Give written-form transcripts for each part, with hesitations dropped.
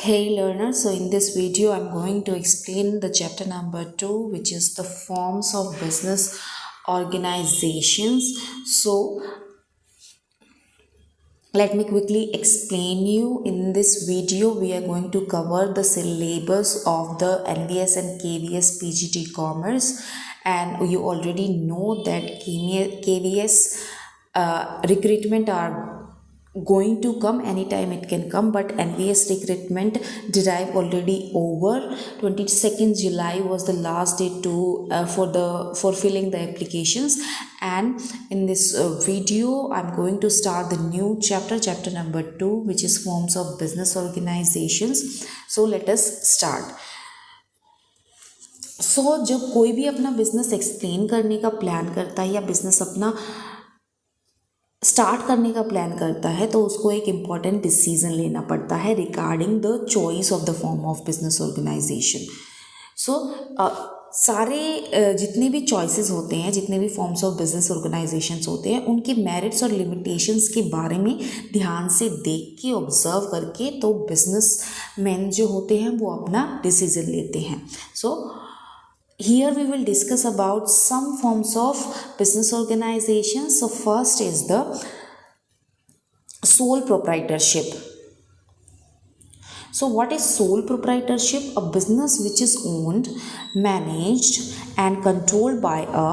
Hey learners, so in this video I'm going to explain the chapter number 2, which is the forms of business organizations. So let me quickly explain you. In this video we are going to cover the syllabus of the NVS and KVS PGT Commerce, and you already know that KVS recruitment are going to come anytime, it can come, but NVS recruitment drive already over. 22nd July was the last date to for filling the applications, and in this video I'm going to start the new chapter number 2, which is forms of business organizations. So let us start. जब कोई भी अपना business explain करने का plan करता है या business अपना स्टार्ट करने का प्लान करता है, तो उसको एक इम्पॉर्टेंट डिसीजन लेना पड़ता है regarding the choice of the form of business organisation. सारे जितने भी चॉइसेस होते हैं, जितने भी फॉर्म्स ऑफ बिजनेस ऑर्गेनाइजेशंस होते हैं, उनके मेरिट्स और लिमिटेशंस के बारे में ध्यान से देख के ऑब्जर्व करके तो बिजनेस मैन जो होते हैं वो अपना डिसीजन लेते हैं. Here we will discuss about some forms of business organizations. So first is the sole proprietorship. So what is sole proprietorship? A business which is owned, managed and controlled by a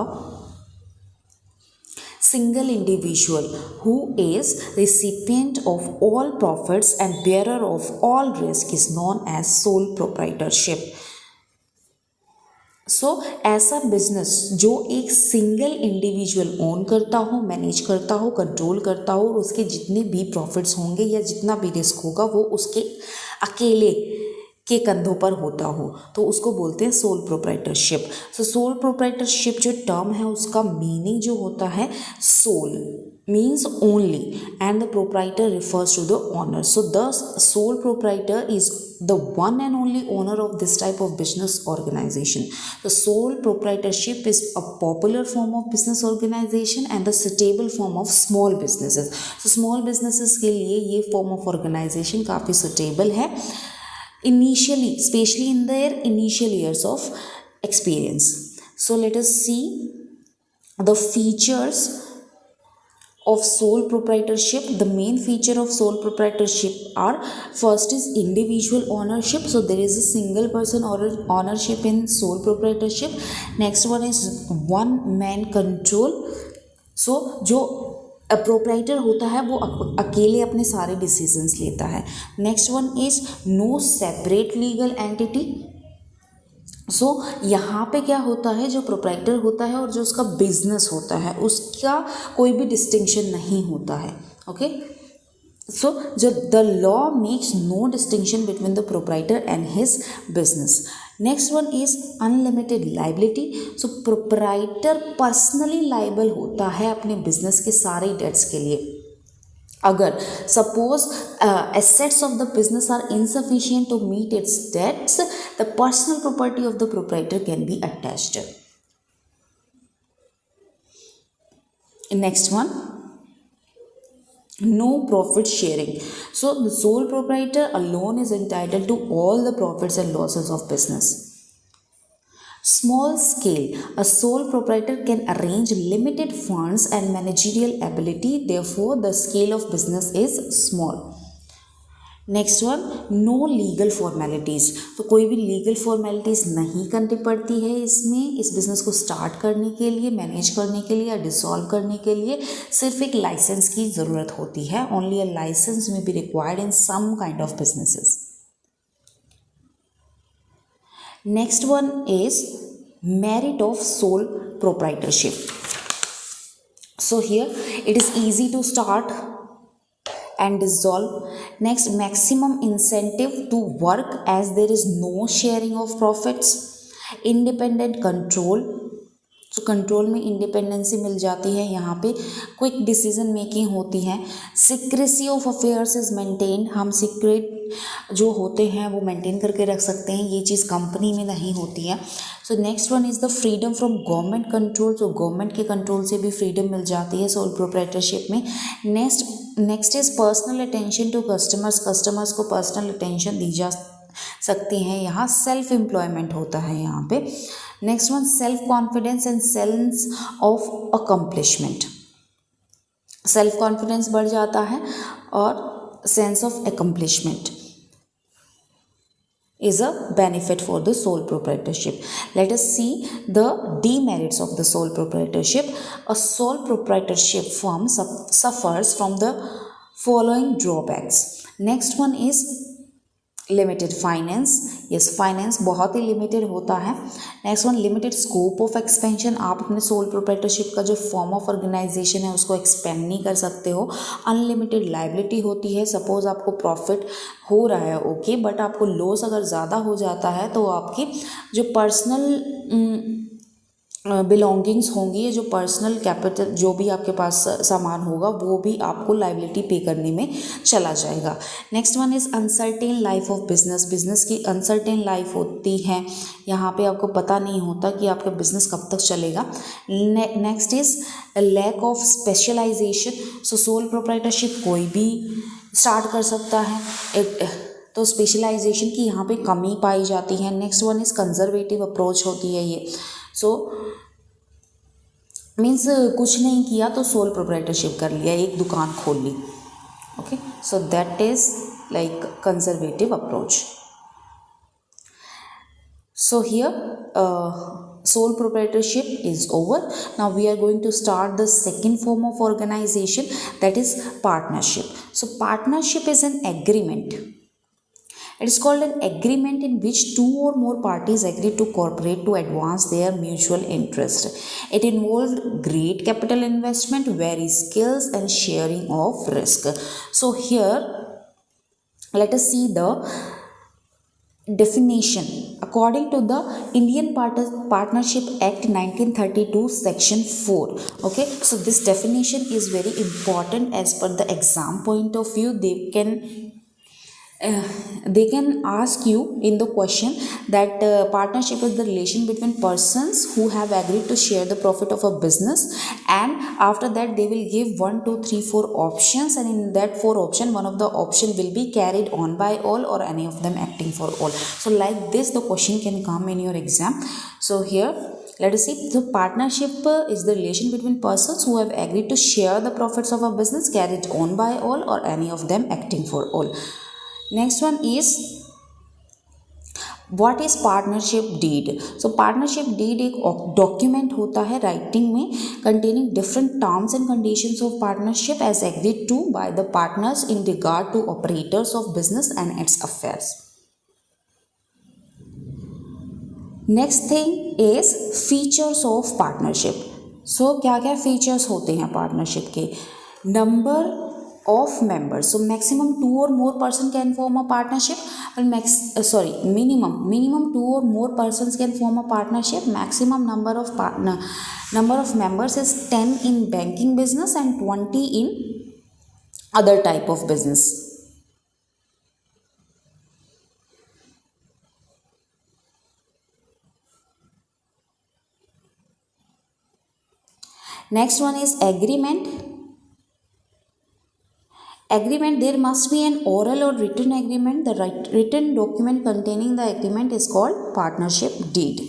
single individual who is recipient of all profits and bearer of all risk is known as sole proprietorship. ऐसा business जो एक single individual own करता हो, manage करता हो, control करता हो, और उसके जितने भी प्रॉफिट्स होंगे या जितना भी रिस्क होगा वो उसके अकेले के कंधों पर होता हो, तो उसको बोलते हैं सोल प्रोप्राइटरशिप. सोल प्रोप्राइटरशिप जो टर्म है उसका मीनिंग जो होता है, soul means only and the proprietor refers to the owner. So the sole proprietor is the one and only owner of this type of business organization. The sole proprietorship is a popular form of business organization and the suitable form of small businesses. So small businesses के लिए ये form of organization काफ़ी suitable है initially, especially in their initial years of experience. So let us see the features of sole proprietorship. The main feature of sole proprietorship are, first is individual ownership. So there is a single person ownership in sole proprietorship. Next one is one man control. So जो proprietor होता है वो अकेले अपने सारे decisions लेता है. Next one is no separate legal entity. यहाँ पे क्या होता है, जो प्रोप्राइटर होता है और जो उसका बिजनेस होता है उसका कोई भी डिस्टिंक्शन नहीं होता है. ओके, जो the law makes no distinction between the proprietor and his business. Next one is unlimited liability. Proprietor personally liable होता है अपने बिजनेस के सारे डेट्स के लिए. अगर suppose assets of the business are insufficient to meet its debts, the personal property of the proprietor can be attached. Next one, no profit sharing. So the sole proprietor alone is entitled to all the profits and losses of business. Small scale. A sole proprietor can arrange limited funds and managerial ability, therefore the scale of business is small. Next one, no legal formalities. तो कोई भी legal formalities नहीं करनी पड़ती है इसमें. इस business को स्टार्ट करने के लिए, मैनेज करने के लिए या डिसॉल्व करने के लिए सिर्फ एक लाइसेंस की ज़रूरत होती है. Only a licence may be required in some kind of businesses. Next one is merit of sole proprietorship. So here it is easy to start and dissolve. Next, maximum incentive to work as there is no sharing of profits, independent control, तो control में independency मिल जाती है, यहाँ पे quick decision making होती है, secrecy of affairs is maintain, हम secret जो होते हैं वो मेंटेन करके रख सकते हैं, ये चीज़ कंपनी में नहीं होती है। So next one is the freedom from government control, तो गवर्नमेंट के कंट्रोल से भी फ्रीडम मिल जाती है सोल प्रोप्राइटरशिप में। Next is personal attention to customers, customers को पर्सनल अटेंशन दी जा सकती हैं, यहाँ सेल्फ एम्प्लॉयमेंट होता है यहाँ पे। Next one self confidence and sense of accomplishment, self confidence बढ़ जाता है और sense of accomplishment is a benefit for the sole proprietorship. Let us see the demerits of the sole proprietorship. A sole proprietorship firm suffers from the following drawbacks. Next one is limited finance, yes finance बहुत ही limited होता है। Next one limited scope of expansion, आप अपने sole proprietorship का जो form of organisation है उसको expand नहीं कर सकते हो। अनलिमिटेड लाइबिलिटी होती है, सपोज आपको प्रॉफिट हो रहा है ओके, बट आपको लॉस अगर ज़्यादा हो जाता है तो आपकी जो पर्सनल बिलोंगिंग्स होंगी या जो पर्सनल कैपिटल जो भी आपके पास सामान होगा वो भी आपको लाइबिलिटी पे करने में चला जाएगा। Next one is uncertain life of business, business की अनसर्टेन लाइफ होती है, यहाँ पे आपको पता नहीं होता कि आपका बिजनेस कब तक चलेगा। Next is lack of specialisation, so sole proprietorship कोई भी स्टार्ट कर सकता है, तो स्पेशलाइजेशन की यहाँ पे कमी पाई जाती है। Next one is conservative approach होती है ये, सो मीन्स कुछ नहीं किया तो सोल प्रोप्राइटरशिप कर लिया, एक दुकान खोल ली, okay, so that is like conservative approach. So here sole proprietorship is over. Now we are going to start the second form of organization, that is partnership. So partnership is an agreement. It is called an agreement in which two or more parties agree to cooperate to advance their mutual interest. It involved great capital investment, varied skills and sharing of risk. So here let us see the definition according to the Indian Partnership Act 1932 section 4. Okay, so this definition is very important as per the exam point of view. They can ask you in the question that partnership is the relation between persons who have agreed to share the profit of a business, and after that they will give 1 2 3 4 options, and in that 4 option one of the option will be carried on by all or any of them acting for all. So like this the question can come in your exam. So here let us see, the partnership is the relation between persons who have agreed to share the profits of a business carried on by all or any of them acting for all. Next one is what is partnership deed. So partnership deed एक document होता है writing में containing different terms and conditions of partnership as agreed to by the partners in regard to operators of business and its affairs. Next thing is features of partnership. So क्या क्या features होते हैं partnership के? Number of members, so maximum 2 or more person can form a partnership, and minimum 2 or more persons can form a partnership. Maximum number of members is 10 in banking business and 20 in other type of business. Next one is agreement. Agreement, there must be an oral or written agreement. The written document containing the agreement is called partnership deed.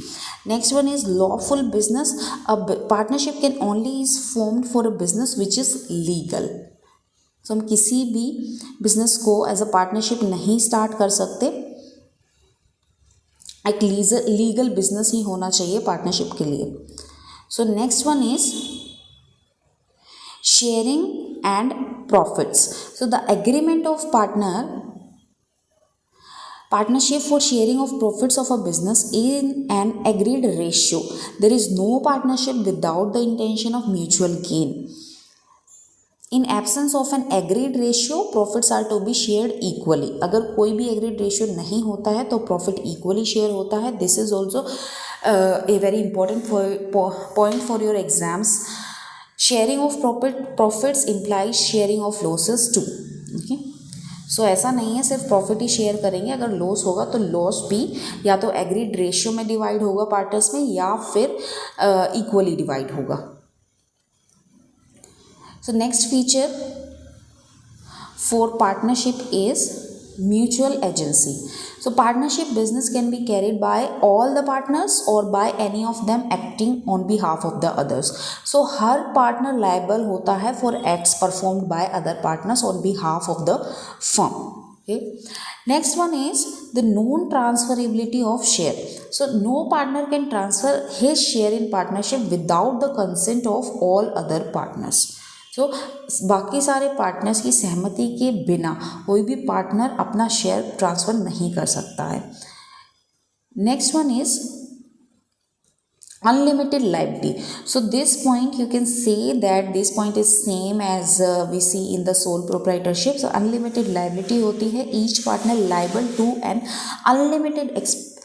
Next one is lawful business. A partnership can only is formed for a business which is legal. So हम किसी भी business को as a partnership नहीं start कर सकते, एक legal business ही होना चाहिए partnership के लिए. So next one is sharing and profits. So the agreement of partnership for sharing of profits of a business in an agreed ratio. There is no partnership without the intention of mutual gain. In absence of an agreed ratio, profits are to be shared equally. अगर कोई भी agreed ratio नहीं होता है तो profit equally share होता है. This is also a very important point for your exams. Sharing of profits implies sharing of losses too. Okay, so ऐसा नहीं है सिर्फ प्रॉफिट ही शेयर करेंगे, अगर लॉस होगा तो लॉस भी या तो एग्रीड रेशियो में डिवाइड होगा पार्टनर्स में या फिर इक्वली डिवाइड होगा. So next feature for partnership is mutual agency. So partnership business can be carried by all the partners or by any of them acting on behalf of the others. So her partner liable होता है for acts performed by other partners on behalf of the firm. Okay. Next one is the non-transferability of share. So no partner can transfer his share in partnership without the consent of all other partners. सो बाकी सारे partners की सहमति के बिना कोई भी partner अपना share transfer नहीं कर सकता है. Next one is unlimited liability. So this point you can say that this point is same as we see in the sole proprietorship. So unlimited liability होती है each partner liable to an unlimited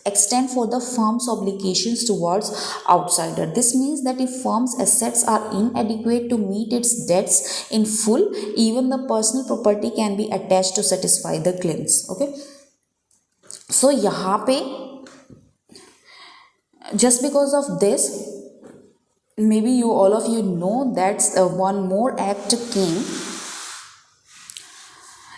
extent for the firm's obligations towards outsider. This means that if firm's assets are inadequate to meet its debts in full, even the personal property can be attached to satisfy the claims. Okay, so यहाँ पे just because of this, maybe you all of you know that one more act came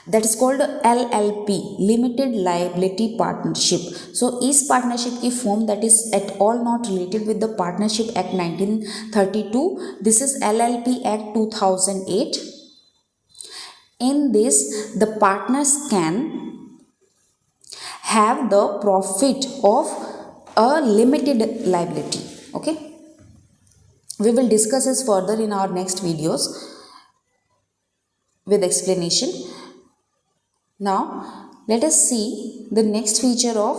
that is called LLP, Limited Liability Partnership. So इस partnership की form that is at all not related with the Partnership Act 1932. This is LLP Act 2008. In this, the partners can have the profit of a limited liability. Okay, we will discuss this further in our next videos with explanation. Now let us see the next feature of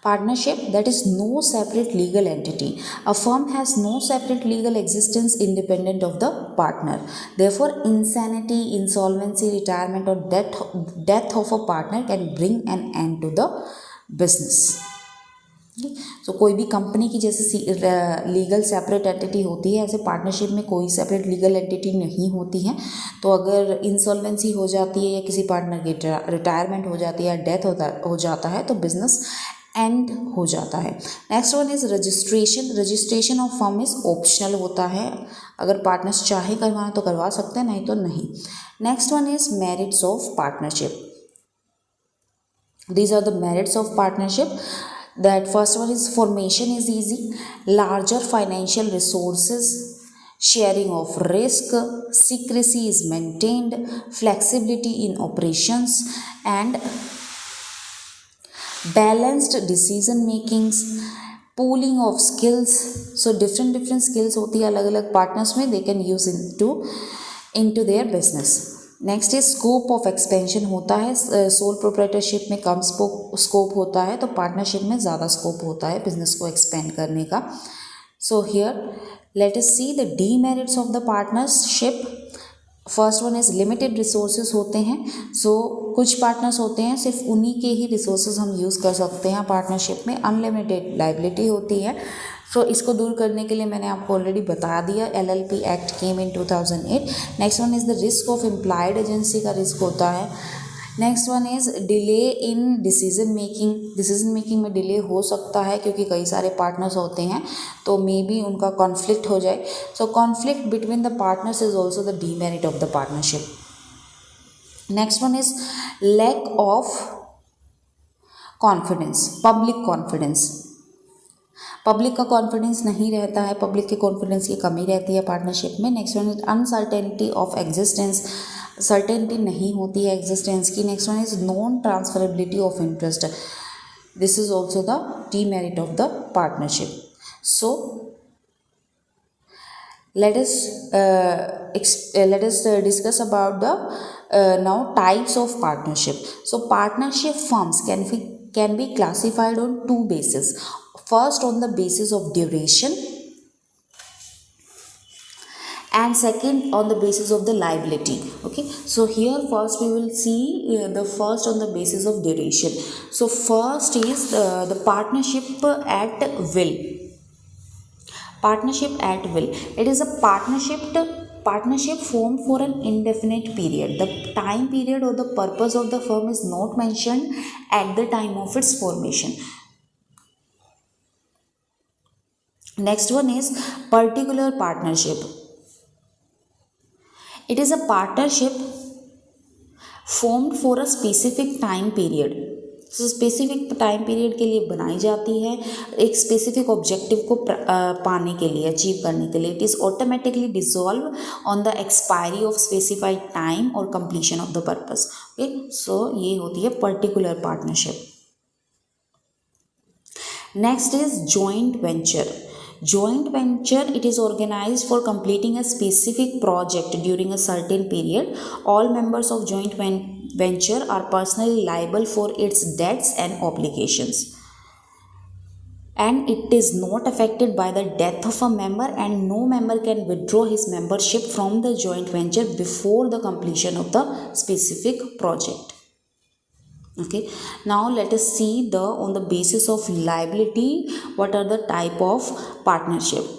partnership, that is no separate legal entity. A firm has no separate legal existence independent of the partner. Therefore insanity, insolvency, retirement or death of a partner can bring an end to the business. So कोई भी company की जैसे legal separate entity होती है, ऐसे partnership में कोई separate legal entity नहीं होती है. तो अगर इंसॉल्वेंसी हो जाती है या किसी पार्टनर की रिटायरमेंट हो जाती है या डेथ हो जाता है तो बिजनेस एंड हो जाता है. Next one is registration. Registration of firm is optional होता है, अगर पार्टनर्स चाहे करवाना तो करवा सकते हैं, नहीं तो नहीं. Next one is merits of partnership. These are the merits of partnership. That first one is formation is easy, larger financial resources, sharing of risk, secrecy is maintained, flexibility in operations and balanced decision makings, pooling of skills. So different skills होती है अलग अलग partners में, they can use into their business. Next is scope of expansion होता है. Sole proprietorship में कम scope होता है, तो पार्टनरशिप में ज़्यादा स्कोप होता है बिजनेस को एक्सपेंड करने का. So here let us see the demerits of the partnership. First one is limited resources होते हैं. सो कुछ पार्टनर्स होते हैं सिर्फ उन्हीं के ही रिसोर्सेज हम यूज़ कर सकते हैं पार्टनरशिप में. अनलिमिटेड लाइबिलिटी होती है. सो इसको दूर करने के लिए मैंने आपको ऑलरेडी बता दिया, LLP act came in 2008. Next one is the risk of implied agency का रिस्क होता है. Next one is delay in decision making. Decision making में डिले हो सकता है क्योंकि कई सारे पार्टनर्स होते हैं, तो मे बी उनका कॉन्फ्लिक्ट हो जाए. So conflict between the partners is also the demerit of the partnership. Next one is lack of confidence, public confidence. Public का कॉन्फिडेंस नहीं रहता है, पब्लिक के कॉन्फिडेंस की कमी रहती है पार्टनरशिप में. Next one is uncertainty of existence. Certainty नहीं होती है एग्जिस्टेंस की. Next one is non transferability of interest. This is also the demerit of the partnership. So let us discuss about the now types of partnership. So partnership firms can be classified on two bases. First, on the basis of duration, and second on the basis of the liability. Okay, so here first we will see the first on the basis of duration. So first is the partnership at will. Partnership at will, it is a partnership formed for an indefinite period. The time period or the purpose of the firm is not mentioned at the time of its formation. Next one is particular partnership. It is a partnership formed for a specific time period. Specific time period के लिए बनाई जाती है, एक specific objective को पाने के लिए, अचीव करने के लिए. It is automatically dissolve on the expiry of specified time और completion of the purpose. Okay, so ये होती है particular partnership. Next is joint venture. Joint venture, it is organized for completing a specific project during a certain period. All members of joint venture are personally liable for its debts and obligations, and it is not affected by the death of a member, and no member can withdraw his membership from the joint venture before the completion of the specific project. Okay, now let us see the on the basis of liability what are the type of partnership.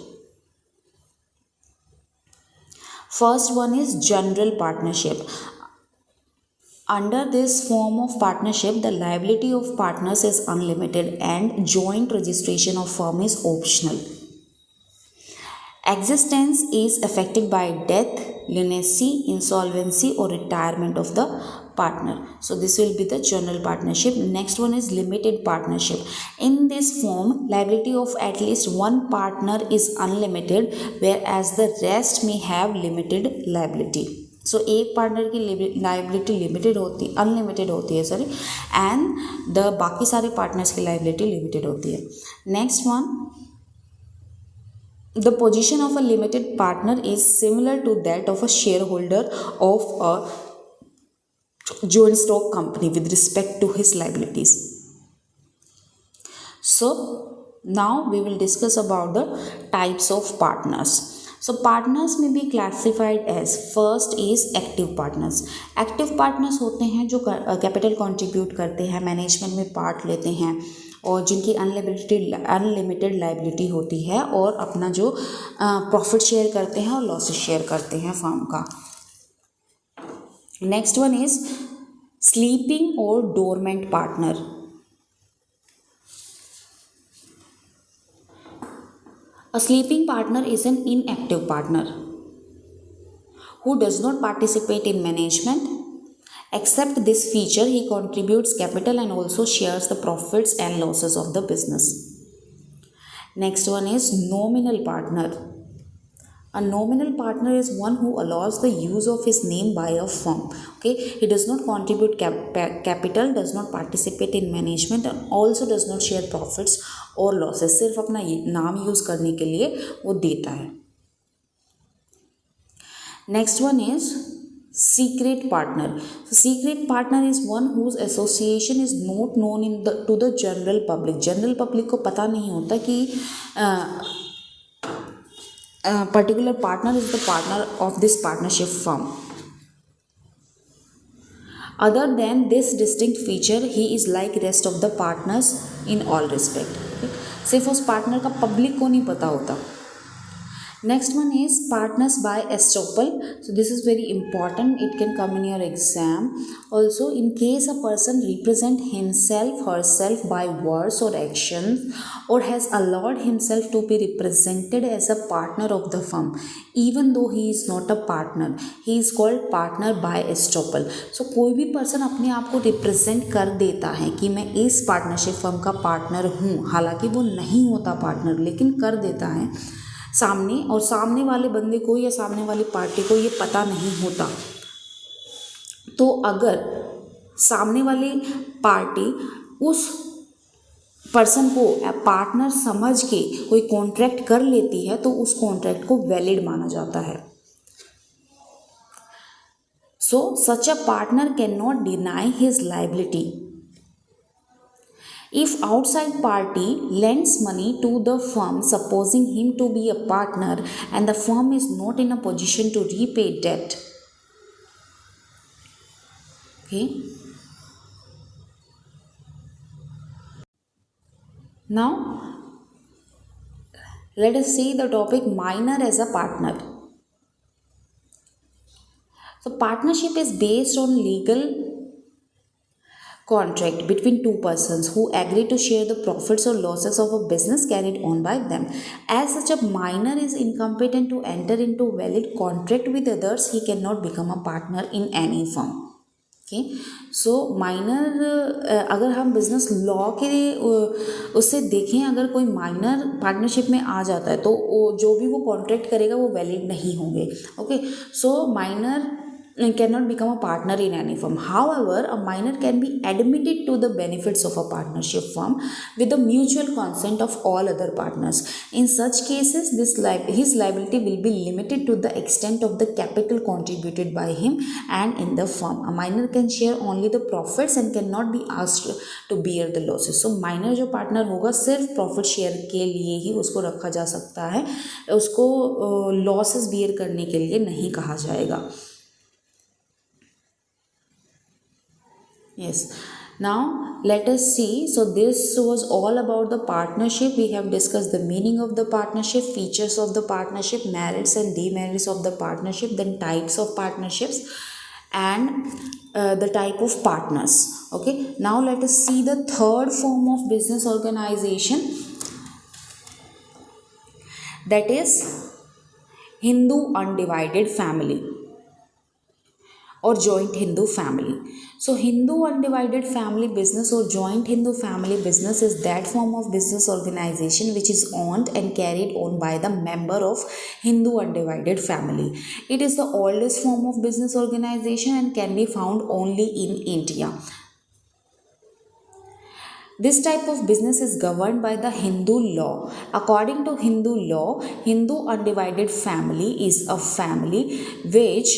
First one is general partnership. Under this form of partnership, the liability of partners is unlimited and joint registration of firm is optional. Existence is affected by death, lunacy, insolvency or retirement of the partner. So this will be the general partnership. Next one is limited partnership. In this form, liability of at least one partner is unlimited, whereas the rest may have limited liability. So एक partner की liability limited होती, unlimited होती है sorry, and the बाकी सारे partners की liability limited होती है. Next one, the position of a limited partner is similar to that of a shareholder of a joint stock company with respect to his liabilities. So now we will discuss about the types of partners. So partners may be classified as, first is active partners. Active partners होते हैं जो capital contribute करते हैं, management में part लेते हैं और जिनकी अनलिमिटेड लाइबिलिटी होती है और अपना जो प्रॉफिट शेयर करते हैं और लॉसेस शेयर करते हैं फर्म का. नेक्स्ट वन इज स्लीपिंग और dormant partner. A sleeping partner is an inactive partner who does not participate in management. Except this feature, he contributes capital and also shares the profits and losses of the business. Next one is nominal partner. A nominal partner is one who allows the use of his name by a firm. Okay, he does not contribute capital, does not participate in management and also does not share profits or losses. सिर्फ अपना नाम use करने के लिए वो देता है. Next one is secret partner. So secret partner is one whose association is not known to the general public. General public को पता नहीं होता कि particular partner is the partner of this partnership firm. Other than this distinct feature, he is like rest of the partners in all respect. Okay? सिर्फ उस partner का public को नहीं पता होता. Next one is partners by estoppel. So this is very important. It can come in your exam. Also, in case a person represent himself, herself by words or actions, or has allowed himself to be represented as a partner of the firm, even though he is not a partner, he is called partner by estoppel. So कोई भी person अपने आप को represent कर देता है कि मैं इस पार्टनरशिप फर्म का पार्टनर हूँ, हालांकि वो नहीं होता पार्टनर, लेकिन कर देता है सामने, और सामने वाले बंदे को या सामने वाली पार्टी को ये पता नहीं होता. तो अगर सामने वाली पार्टी उस पर्सन को पार्टनर समझ के कोई कॉन्ट्रैक्ट कर लेती है तो उस कॉन्ट्रैक्ट को वैलिड माना जाता है. So such a partner can not deny his liability If outside party lends money to the firm, supposing him to be a partner, and the firm is not in a position to repay debt, okay. Now let us see the topic minor as a partner. So partnership is based on legal contract between two persons who agree to share the profits or losses of a business carried on by them. As such, a minor is incompetent to enter into valid contract with others. He cannot become a partner in any firm. Okay so minor अगर हम business law के उससे देखें, अगर कोई minor partnership में आ जाता है तो जो भी वो कॉन्ट्रैक्ट करेगा वो वैलिड नहीं होंगे. Okay so minor cannot become a partner in any firm. However, a minor can be admitted to the benefits of a partnership firm with the mutual consent of all other partners. In such cases, his liability will be limited to the extent of the capital contributed by him and in the firm. A minor can share only the profits and cannot be asked to bear the losses. So, minor जो partner होगा सिर्फ profit share के लिए ही उसको रखा जा सकता है, उसको losses bear करने के लिए नहीं कहा जाएगा. Yes. Now let us see. So this was all about the partnership. We have discussed the meaning of the partnership, features of the partnership, merits and demerits of the partnership, then types of partnerships, and the type of partners. Okay. Now let us see the third form of business organization, that is Hindu undivided family or joint Hindu family. So Hindu undivided family business or joint Hindu family business is that form of business organization which is owned and carried on by the member of Hindu undivided family. It is the oldest form of business organization and can be found only in India. This type of business is governed by the Hindu law. According to Hindu law, Hindu undivided family is a family which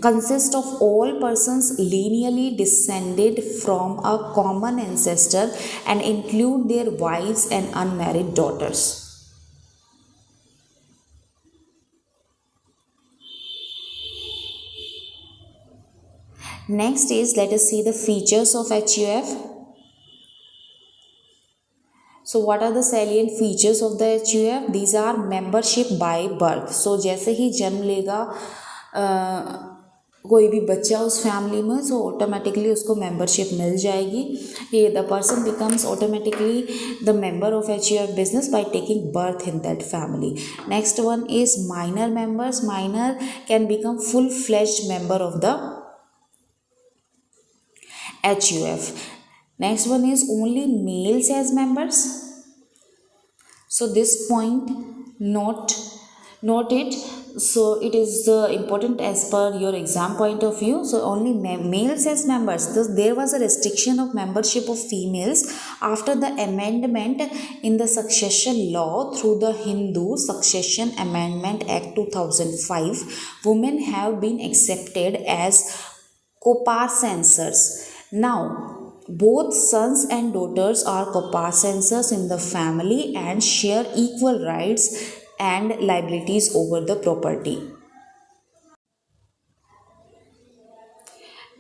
consist of all persons lineally descended from a common ancestor and include their wives and unmarried daughters. Next is, let us see the features of HUF. So what are the salient features of the HUF? These are membership by birth. So जैसे ही जन्म लेगा कोई भी बच्चा उस family में, so automatically उसको membership मिल जाएगी. ये the person becomes automatically the member of HUF business by taking birth in that family. Next one is minor members. Minor can become full fledged member of the HUF. Next one is only males as members. So this point, note it. So it is important as per your exam point of view. So only males as members. Thus there was a restriction of membership of females after the amendment in the succession law through the Hindu Succession Amendment Act 2005. Women have been accepted as coparcenses. Now both sons and daughters are coparcenses in the family and share equal rights and liabilities over the property.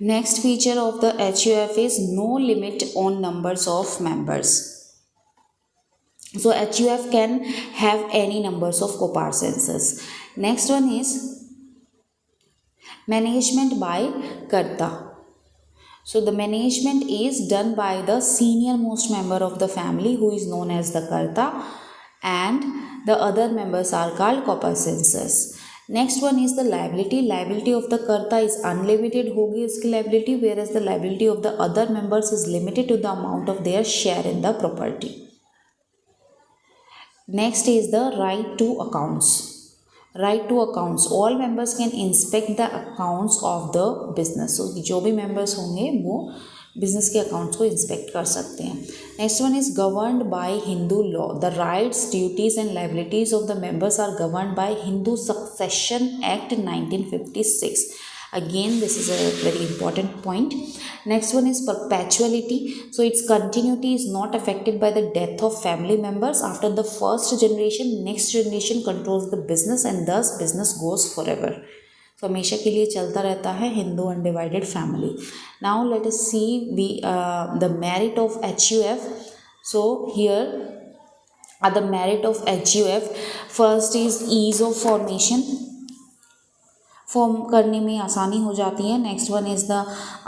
Next feature of the HUF is no limit on numbers of members. So HUF can have any numbers of coparcenses. Next one is management by Karta. So the management is done by the senior most member of the family who is known as the Karta, and the other members are called coparcenses. Next one is the liability. Liability of the Karta is unlimited होगी इसकी liability, whereas the liability of the other members is limited to the amount of their share in the property. Next is the right to accounts. Right to accounts. All members can inspect the accounts of the business. So जो भी members होंगे वो business के accounts को inspect कर सकते हैं. Next one is governed by Hindu law. The rights, duties and liabilities of the members are governed by Hindu Succession Act 1956. Again, this is a very important point. Next one is perpetuality. So its continuity is not affected by the death of family members. After the first generation, next generation controls the business and thus business goes forever. तो हमेशा के लिए चलता रहता है Hindu undivided family. Now let us see the merit of HUF. So here are the merit of HUF. First is ease of formation. Form करने में आसानी हो जाती है. Next one is the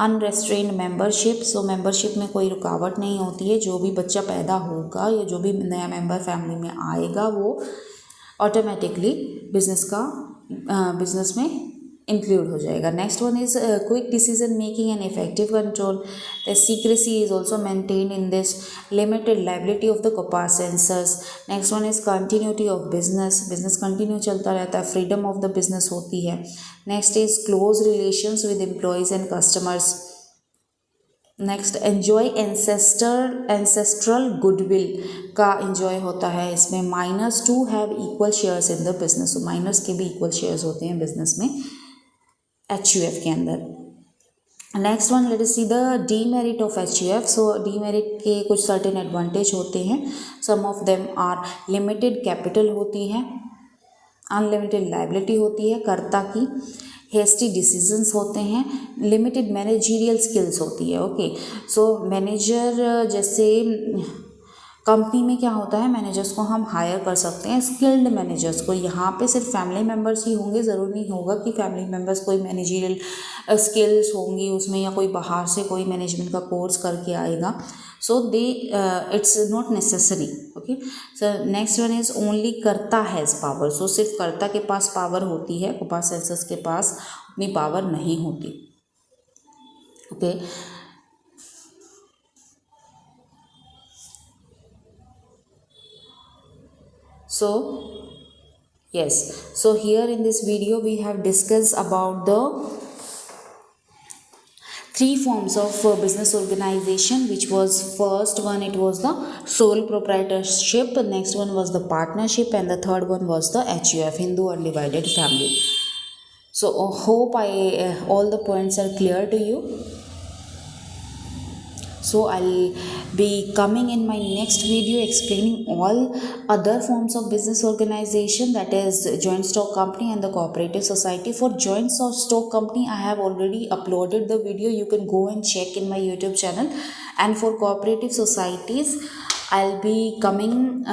unrestrained membership. So membership में कोई रुकावट नहीं होती है. जो भी बच्चा पैदा होगा या जो भी नया मेंबर फैमिली में आएगा वो ऑटोमेटिकली बिजनेस में इंक्लूड हो जाएगा. Next one is quick decision making and effective control. The secrecy is also maintained in this. Limited liability of the coparceners. Next one is continuity of business continue चलता रहता है. Freedom of the business होती है. Next is close relations with employees and customers. Next enjoy ancestral goodwill का enjoy होता है इसमें. Minors to have equal shares in the business. तो माइनर्स के भी इक्वल शेयर्स होते हैं बिजनेस में HUF के अंदर. Next one let us see the demerit of HUF. So demerit के कुछ सर्टेन एडवांटेज होते हैं. Some of them are limited capital होती है, अनलिमिटेड लाइबिलिटी होती है कर्ता की, हेस्टी डिसीजंस होते हैं, लिमिटेड मैनेजरियल स्किल्स होती है. ओके, सो मैनेजर जैसे कंपनी में क्या होता है, मैनेजर्स को हम हायर कर सकते हैं, स्किल्ड मैनेजर्स को. यहाँ पे सिर्फ फैमिली मेम्बर्स ही होंगे. ज़रूरी नहीं होगा कि फैमिली मेम्बर्स कोई मैनेजरियल स्किल्स होंगी उसमें या कोई बाहर से कोई मैनेजमेंट का कोर्स करके आएगा. So they it's not necessary. Okay, so next one is only karta has power. So सिर्फ कर्ता के पास पावर होती है, कोपासेंसर्स के पास उतनी पावर नहीं होती. Okay, so yes, so here in this video we have discussed about the three forms of business organization, which was first one, it was the sole proprietorship, next one was the partnership, and the third one was the HUF, Hindu undivided family. So hope all the points are clear to you. So I'll be coming in my next video explaining all other forms of business organization, that is joint stock company and the cooperative society. For joint stock company I have already uploaded the video, you can go and check in my YouTube channel. And for cooperative societies I'll be coming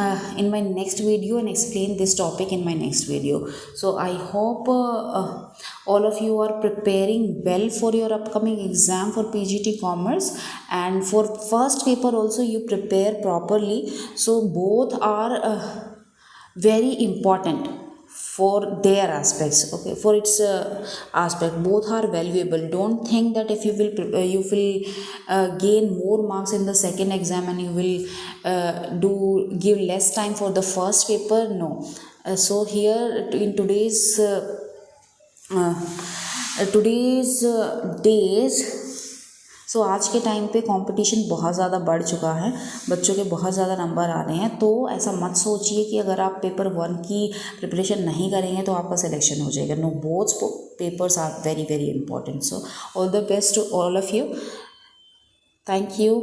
in my next video and explain this topic in my next video. So I hope all of you are preparing well for your upcoming exam for PGT Commerce, and for first paper also you prepare properly. So both are very important for their aspects. Okay, for its aspect, both are valuable. Don't think that if you will gain more marks in the second exam and you will give less time for the first paper. No. So here in today's days, सो आज के time पे competition बहुत ज़्यादा बढ़ चुका है, बच्चों के बहुत ज़्यादा नंबर आ रहे हैं. तो ऐसा मत सोचिए कि अगर आप पेपर 1 की प्रिपरेशन नहीं करेंगे तो आपका सिलेक्शन हो जाएगा. No, both papers are very very important. So all the best to all of you. Thank you.